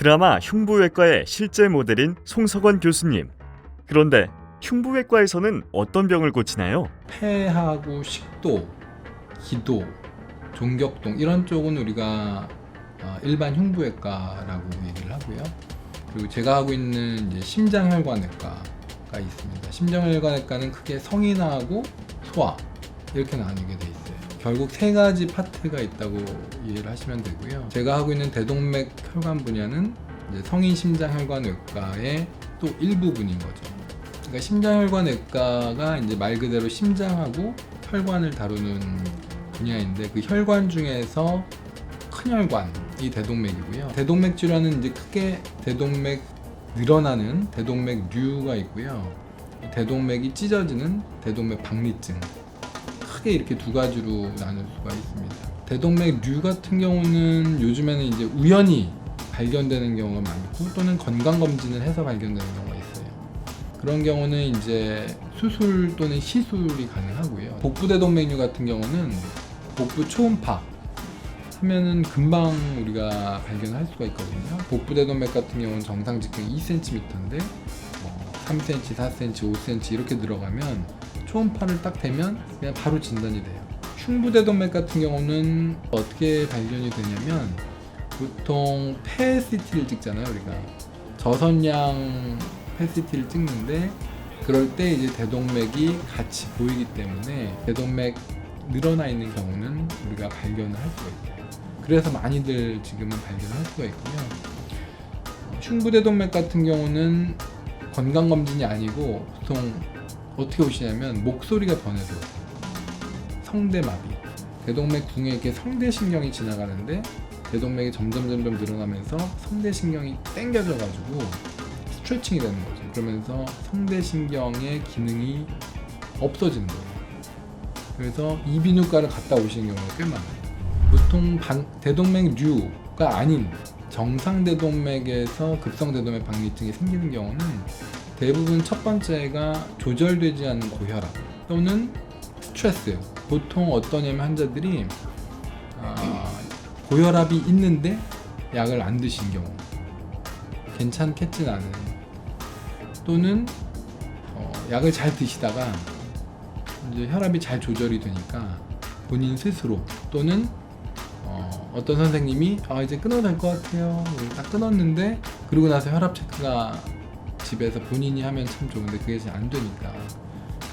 드라마 흉부외과의 실제 모델인 송석원 교수님. 그런데 흉부외과에서는 어떤 병을 고치나요? 폐하고 식도, 기도, 종격동 이런 쪽은 우리가 일반 흉부외과라고 얘기를 하고요. 그리고 제가 하고 있는 이제 심장혈관외과가 있습니다. 심장혈관외과는 크게 성인하고 소아 이렇게 나뉘게 돼 있어요. 결국 세 가지 파트가 있다고 이해를 하시면 되고요. 제가 하고 있는 대동맥 혈관 분야는 이제 성인 심장혈관외과의 또 일부분인 거죠. 그러니까 심장혈관외과가 이제 말 그대로 심장하고 혈관을 다루는 분야인데 그 혈관 중에서 큰 혈관이 대동맥이고요. 대동맥 질환은 이제 크게 대동맥 늘어나는 대동맥류가 있고요. 대동맥이 찢어지는 대동맥 박리증. 크게 이렇게 두 가지로 나눌 수가 있습니다. 대동맥류 같은 경우는 요즘에는 이제 우연히 발견되는 경우가 많고 또는 건강검진을 해서 발견되는 경우가 있어요. 그런 경우는 이제 수술 또는 시술이 가능하고요. 복부대동맥류 같은 경우는 복부 초음파 하면은 금방 우리가 발견할 수가 있거든요. 복부대동맥 같은 경우는 정상 직경이 2cm인데 3cm, 4cm, 5cm 이렇게 들어가면 초음파를 딱 대면 그냥 바로 진단이 돼요. 흉부대동맥 같은 경우는 어떻게 발견이 되냐면 보통 PET-CT를 찍잖아요. 우리가 저선양 PET-CT를 찍는데 그럴 때 이제 대동맥이 같이 보이기 때문에 대동맥 늘어나 있는 경우는 우리가 발견을 할 수가 있어요. 그래서 많이들 지금은 발견할 수가 있고요. 흉부대동맥 같은 경우는 건강검진이 아니고 보통 어떻게 오시냐면 목소리가 변해서 성대마비 대동맥 궁에 이렇게 성대신경이 지나가는데 대동맥이 점점 늘어나면서 성대신경이 당겨져 가지고 스트레칭이 되는 거죠. 그러면서 성대신경의 기능이 없어지는 거예요. 그래서 이비인후과를 갔다 오시는 경우가 꽤 많아요. 보통 대동맥류가 아닌 정상 대동맥에서 급성 대동맥 박리증이 생기는 경우는 대부분 첫 번째가 조절되지 않는 고혈압 또는 스트레스예요. 보통 어떠냐면 환자들이 고혈압이 있는데 약을 안 드신 경우 괜찮겠진 않은 또는 약을 잘 드시다가 이제 혈압이 잘 조절이 되니까 본인 스스로 또는 어떤 선생님이 이제 끊어도 될 것 같아요. 딱 끊었는데 그러고 나서 혈압 체크가 집에서 본인이 하면 참 좋은데 그게 잘 안 되니까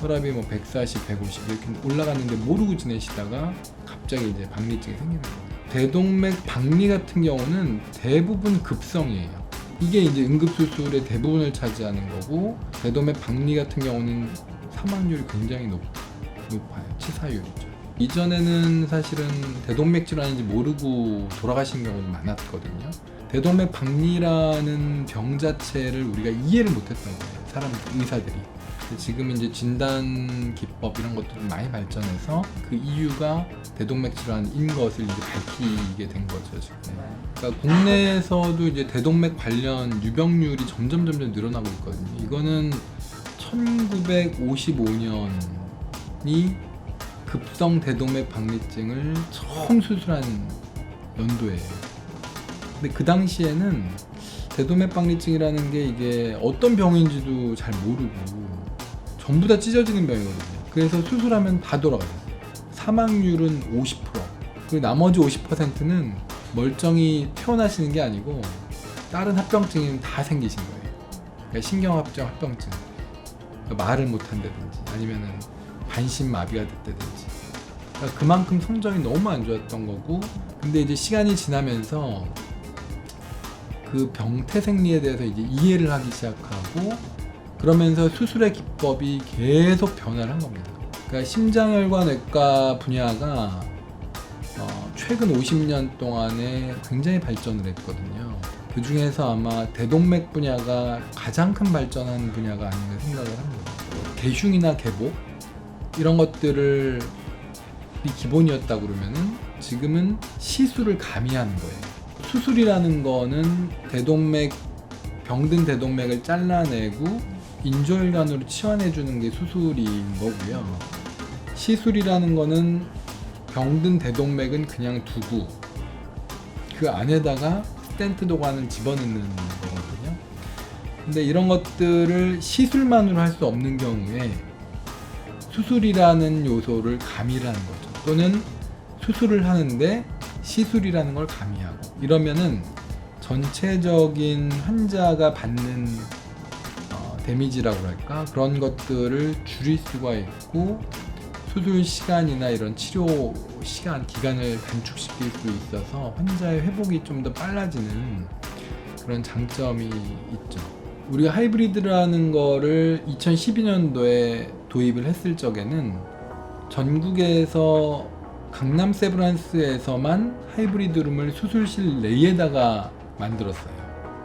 혈압이 140, 150 이렇게 올라갔는데 모르고 지내시다가 갑자기 이제 박리증이 생기는 거예요. 대동맥 박리 같은 경우는 대부분 급성이에요. 이게 이제 응급수술의 대부분을 차지하는 거고 대동맥 박리 같은 경우는 사망률이 굉장히 높아요. 치사율이죠. 이전에는 사실은 대동맥 질환인지 모르고 돌아가신 경우도 많았거든요. 대동맥 박리라는 병 자체를 우리가 이해를 못했던 거예요. 의사들이. 지금 이제 진단 기법 이런 것들이 많이 발전해서 그 이유가 대동맥 질환인 것을 이제 밝히게 된 거죠, 지금. 그러니까 국내에서도 이제 대동맥 관련 유병률이 점점 늘어나고 있거든요. 이거는 1955년이 급성 대동맥 박리증을 처음 수술한 연도예요. 근데 그 당시에는 대동맥 박리증이라는 게 이게 어떤 병인지도 잘 모르고 전부 다 찢어지는 병이거든요. 그래서 수술하면 다 돌아가요. 사망률은 50%. 그리고 나머지 50%는 멀쩡히 태어나시는 게 아니고 다른 합병증이 다 생기신 거예요. 그러니까 신경합병 합병증. 그러니까 말을 못한다든지 아니면은 반신마비가 됐다든지. 그러니까 그만큼 성적이 너무 안 좋았던 거고 근데 이제 시간이 지나면서 그 병태생리에 대해서 이제 이해를 하기 시작하고 그러면서 수술의 기법이 계속 변화를 한 겁니다. 그러니까 심장혈관외과 분야가 최근 50년 동안에 굉장히 발전을 했거든요. 그 중에서 아마 대동맥 분야가 가장 큰 발전한 분야가 아닌가 생각을 합니다. 개흉이나 개복 이런 것들을 기본이었다 그러면은 지금은 시술을 가미하는 거예요. 수술이라는 거는 병든 대동맥을 잘라내고 인조혈관으로 치환해주는 게 수술인 거고요. 시술이라는 거는 병든 대동맥은 그냥 두고 그 안에다가 스텐트 도관을 집어넣는 거거든요. 근데 이런 것들을 시술만으로 할 수 없는 경우에 수술이라는 요소를 가미를 하는 거죠. 또는 수술을 하는데 시술이라는 걸 가미하고, 이러면은 전체적인 환자가 받는 데미지라고 할까, 그런 것들을 줄일 수가 있고 수술 시간이나 이런 치료 시간, 기간을 단축시킬 수 있어서 환자의 회복이 좀 더 빨라지는 그런 장점이 있죠. 우리가 하이브리드라는 거를 2012년도에 도입을 했을 적에는 전국에서 강남 세브란스에서만 하이브리드룸을 수술실 내에다가 만들었어요.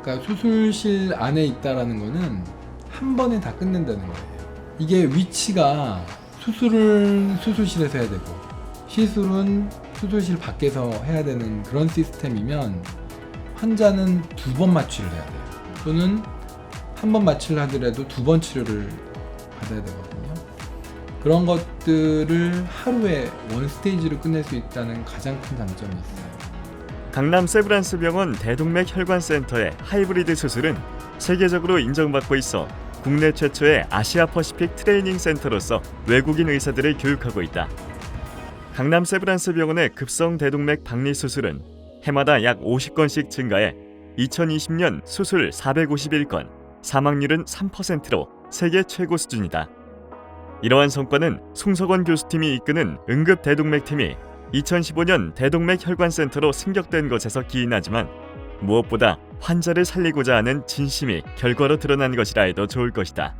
그러니까 수술실 안에 있다라는 거는 한 번에 다 끝낸다는 거예요. 이게 위치가 수술은 수술실에서 해야 되고 시술은 수술실 밖에서 해야 되는 그런 시스템이면 환자는 2번 마취를 해야 돼요. 또는 한 번 마취를 하더라도 2번 치료를 받아야 되거든요. 그런 것들을 하루에 원 스테이지로 끝낼 수 있다는 가장 큰 장점이 있어요. 강남 세브란스 병원 대동맥 혈관센터의 하이브리드 수술은 세계적으로 인정받고 있어 국내 최초의 아시아 퍼시픽 트레이닝 센터로서 외국인 의사들을 교육하고 있다. 강남 세브란스 병원의 급성 대동맥 박리 수술은 해마다 약 50건씩 증가해 2020년 수술 451건, 사망률은 3%로 세계 최고 수준이다. 이러한 성과는 송석원 교수팀이 이끄는 응급 대동맥팀이 2015년 대동맥 혈관센터로 승격된 것에서 기인하지만 무엇보다 환자를 살리고자 하는 진심이 결과로 드러난 것이라 해도 좋을 것이다.